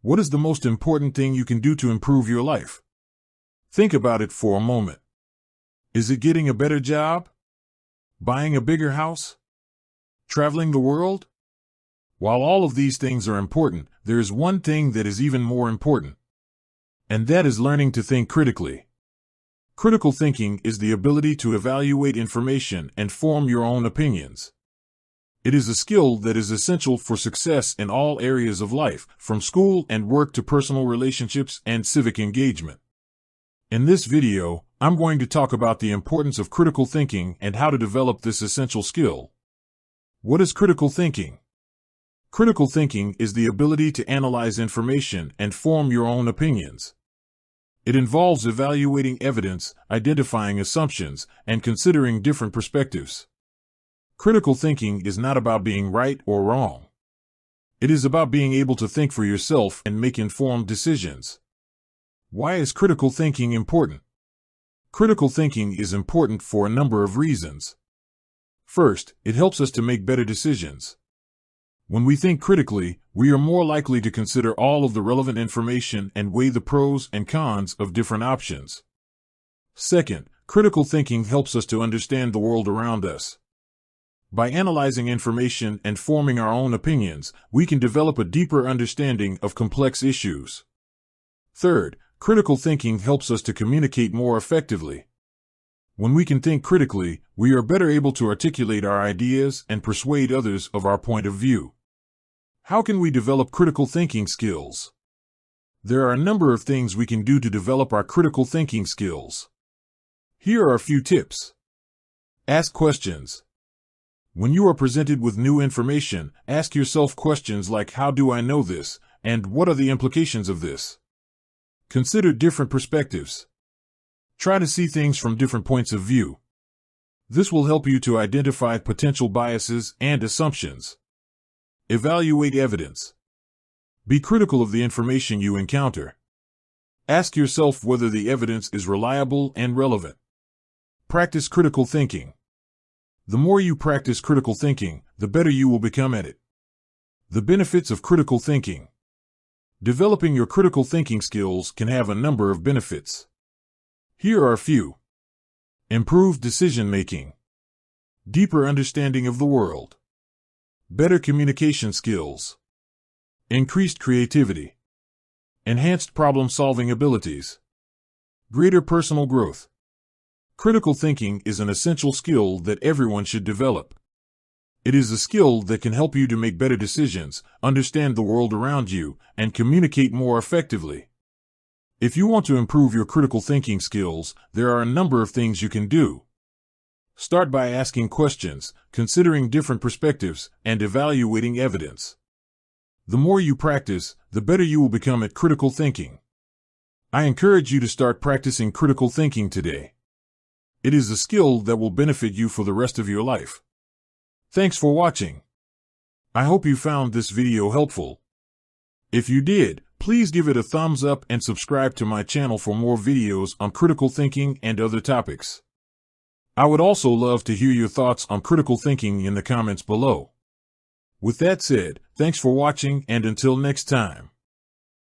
What is the most important thing you can do to improve your life? Think about it for a moment. Is it getting a better job? Buying a bigger house? Traveling the world? While all of these things are important, there is one thing that is even more important. And that is learning to think critically. Critical thinking is the ability to evaluate information and form your own opinions. It is a skill that is essential for success in all areas of life, from school and work to personal relationships and civic engagement. In this video, I'm going to talk about the importance of critical thinking and how to develop this essential skill. What is critical thinking? Critical thinking is the ability to analyze information and form your own opinions. It involves evaluating evidence, identifying assumptions, and considering different perspectives. Critical thinking is not about being right or wrong. It is about being able to think for yourself and make informed decisions. Why is critical thinking important? Critical thinking is important for a number of reasons. First, it helps us to make better decisions. When we think critically, we are more likely to consider all of the relevant information and weigh the pros and cons of different options. Second, critical thinking helps us to understand the world around us. By analyzing information and forming our own opinions, we can develop a deeper understanding of complex issues. Third, critical thinking helps us to communicate more effectively. When we can think critically, we are better able to articulate our ideas and persuade others of our point of view. How can we develop critical thinking skills? There are a number of things we can do to develop our critical thinking skills. Here are a few tips. Ask questions. When you are presented with new information, ask yourself questions like, how do I know this? And what are the implications of this? Consider different perspectives. Try to see things from different points of view. This will help you to identify potential biases and assumptions. Evaluate evidence. Be critical of the information you encounter. Ask yourself whether the evidence is reliable and relevant. Practice critical thinking. The more you practice critical thinking, the better you will become at it. The benefits of critical thinking. Developing your critical thinking skills can have a number of benefits. Here are a few. Improved decision-making. Deeper understanding of the world. Better communication skills. Increased creativity. Enhanced problem-solving abilities. Greater personal growth. Critical thinking is an essential skill that everyone should develop. It is a skill that can help you to make better decisions, understand the world around you, and communicate more effectively. If you want to improve your critical thinking skills, there are a number of things you can do. Start by asking questions, considering different perspectives, and evaluating evidence. The more you practice, the better you will become at critical thinking. I encourage you to start practicing critical thinking today. It is a skill that will benefit you for the rest of your life. Thanks for watching. I hope you found this video helpful. If you did, please give it a thumbs up and subscribe to my channel for more videos on critical thinking and other topics. I would also love to hear your thoughts on critical thinking in the comments below. With that said, thanks for watching, and until next time.